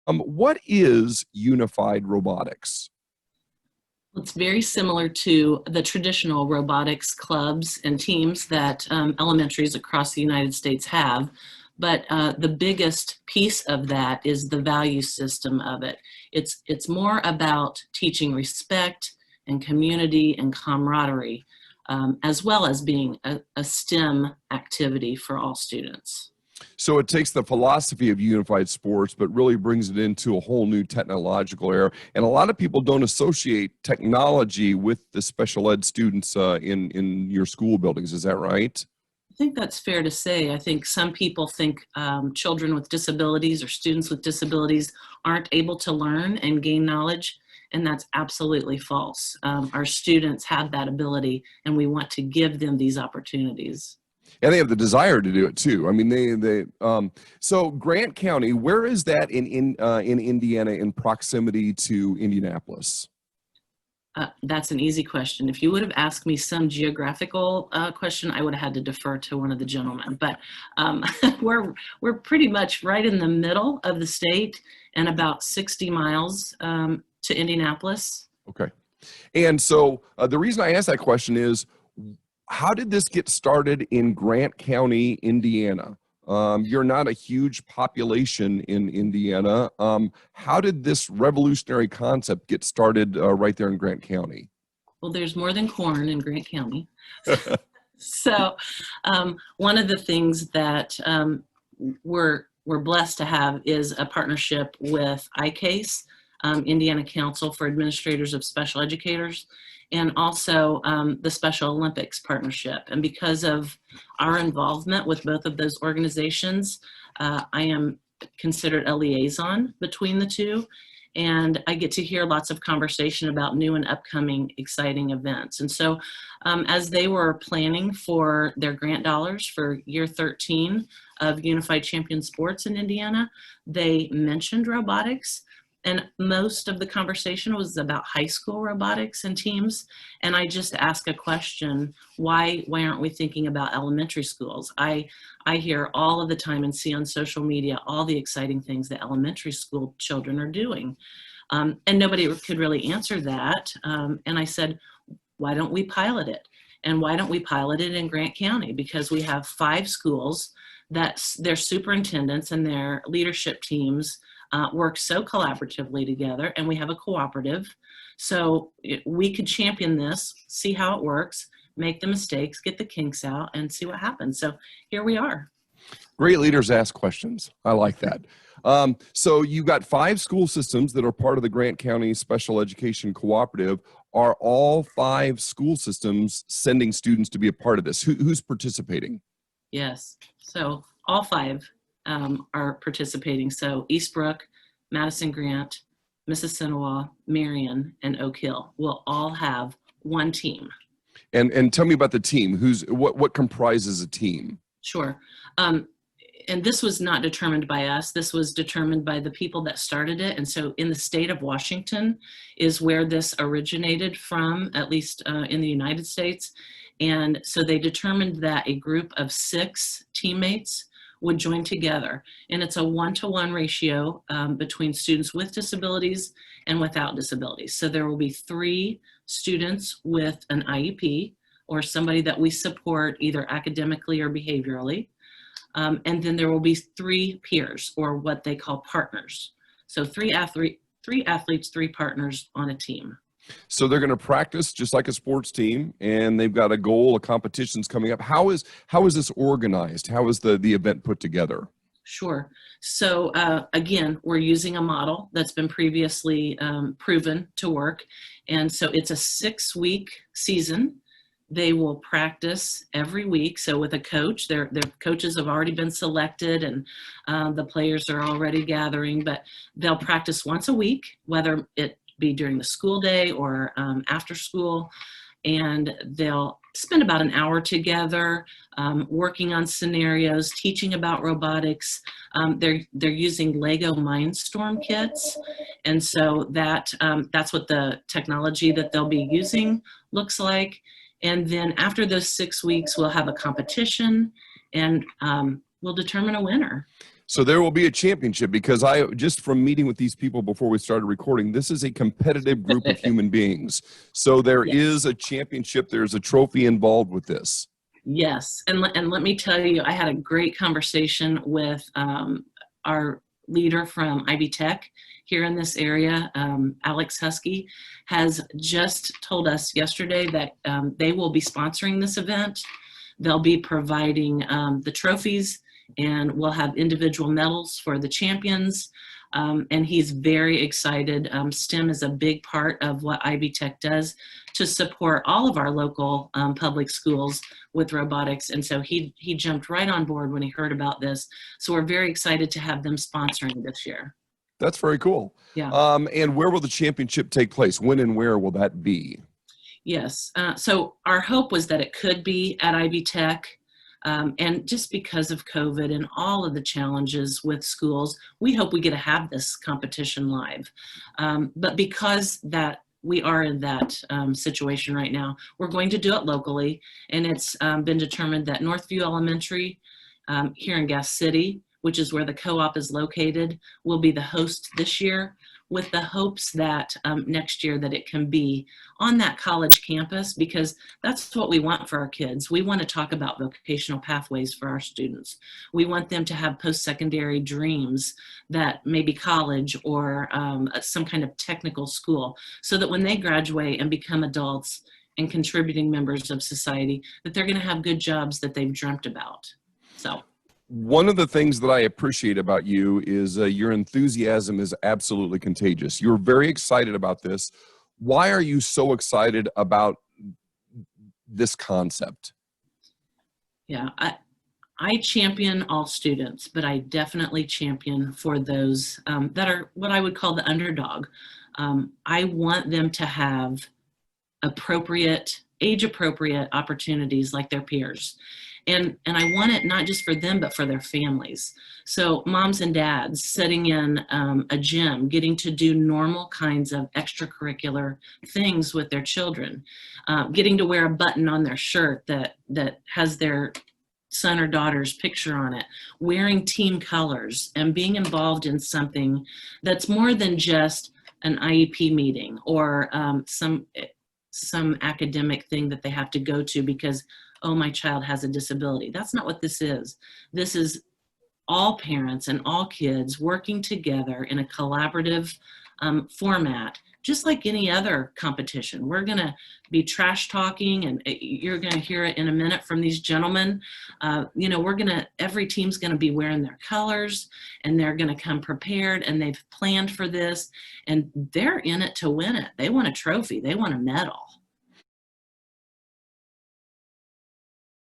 What is unified robotics? It's very similar to the traditional robotics clubs and teams that elementaries across the United States have. But the biggest piece of that is the value system of it. It's more about teaching respect and community and camaraderie, as well as being a STEM activity for all students. So it takes the philosophy of unified sports, but really brings it into a whole new technological era. And a lot of people don't associate technology with the special ed students in your school buildings. Is that right? I think that's fair to say. I think some people think children with disabilities or students with disabilities aren't able to learn and gain knowledge, and that's absolutely false. Our students have that ability, and we want to give them these opportunities. And they have the desire to do it too. I mean, so Grant County, where is that in Indiana in proximity to Indianapolis? That's an easy question. If you would have asked me some geographical question, I would have had to defer to one of the gentlemen. But we're pretty much right in the middle of the state and about 60 miles to Indianapolis. Okay. And so the reason I asked that question is, how did this get started in Grant County, Indiana? You're not a huge population in Indiana. How did this revolutionary concept get started right there in Grant County? Well, there's more than corn in Grant County. So one of the things that we're blessed to have is a partnership with ICASE, Indiana Council for Administrators of Special Educators, and also the Special Olympics Partnership. And because of our involvement with both of those organizations, I am considered a liaison between the two, and I get to hear lots of conversation about new and upcoming exciting events. And so as they were planning for their grant dollars for year 13 of Unified Champion Sports in Indiana, they mentioned robotics. And most of the conversation was about high school robotics and teams. And I just asked a question, why aren't we thinking about elementary schools? I hear all of the time and see on social media all the exciting things that elementary school children are doing. And nobody could really answer that. And I said, why don't we pilot it? And why don't we pilot it in Grant County? Because we have 5 schools that their superintendents and their leadership teams work so collaboratively together, and we have a cooperative. So we could champion this, see how it works, make the mistakes, get the kinks out, and see what happens. So here we are. Great leaders ask questions. I like that. So you've got 5 school systems that are part of the Grant County Special Education Cooperative. Are all 5 school systems sending students to be a part of this? Who's participating? Yes. So all 5 are participating. So Eastbrook, Madison Grant, Mississinawa, Marion, and Oak Hill will all have one team. And tell me about the team. What comprises a team? Sure. And this was not determined by us. This was determined by the people that started it. And so in the state of Washington is where this originated from, at least in the United States. And so they determined that a group of 6 teammates would join together. And it's a 1-to-1 ratio between students with disabilities and without disabilities. So there will be 3 students with an IEP or somebody that we support either academically or behaviorally. And then there will be 3 peers, or what they call partners. So 3 athletes, 3 partners on a team. So they're going to practice just like a sports team, and they've got a goal, a competition's coming up. How is this organized? How is the event put together? Sure. So again, we're using a model that's been previously proven to work. And so it's a 6-week season. They will practice every week. So with a coach, their coaches have already been selected, and the players are already gathering, but they'll practice once a week, whether it be during the school day or after school, and they'll spend about an hour together working on scenarios, teaching about robotics. They're using Lego Mindstorm kits, and so that's what the technology that they'll be using looks like. And then after those 6 weeks, we'll have a competition, and will determine a winner. So there will be a championship, because I just from meeting with these people before we started recording, this is a competitive group of human beings. So there Yes. is a championship. There's a trophy involved with this. Yes, and let me tell you, I had a great conversation with our leader from Ivy Tech here in this area. Alex Husky has just told us yesterday that they will be sponsoring this event. They'll be providing the trophies, and we'll have individual medals for the champions. And he's very excited. STEM is a big part of what Ivy Tech does to support all of our local public schools with robotics. And so he jumped right on board when he heard about this. So we're very excited to have them sponsoring this year. That's very cool. Yeah. And where will the championship take place? When and where will that be? Yes. So our hope was that it could be at Ivy Tech. And just because of COVID and all of the challenges with schools, we hope we get to have this competition live. But because that we are in that situation right now, we're going to do it locally. And it's been determined that Northview Elementary here in Gas City, which is where the co-op is located, will be the host this year, with the hopes that next year that it can be on that college campus, because that's what we want for our kids. We want to talk about vocational pathways for our students. We want them to have post-secondary dreams that maybe college or some kind of technical school, so that when they graduate and become adults and contributing members of society, that they're going to have good jobs that they've dreamt about. So. One of the things that I appreciate about you is your enthusiasm is absolutely contagious. You're very excited about this. Why are you so excited about this concept? Yeah, I champion all students, but I definitely champion for those that are what I would call the underdog. I want them to have age-appropriate opportunities like their peers. And I want it not just for them, but for their families. So moms and dads sitting in a gym, getting to do normal kinds of extracurricular things with their children, getting to wear a button on their shirt that has their son or daughter's picture on it, wearing team colors, and being involved in something that's more than just an IEP meeting or some academic thing that they have to go to because, oh, my child has a disability. That's not what this is. This is all parents and all kids working together in a collaborative format, just like any other competition. We're going to be trash talking, and you're going to hear it in a minute from these gentlemen. Every team's going to be wearing their colors, and they're going to come prepared, and they've planned for this, and they're in it to win it. They want a trophy. They want a medal.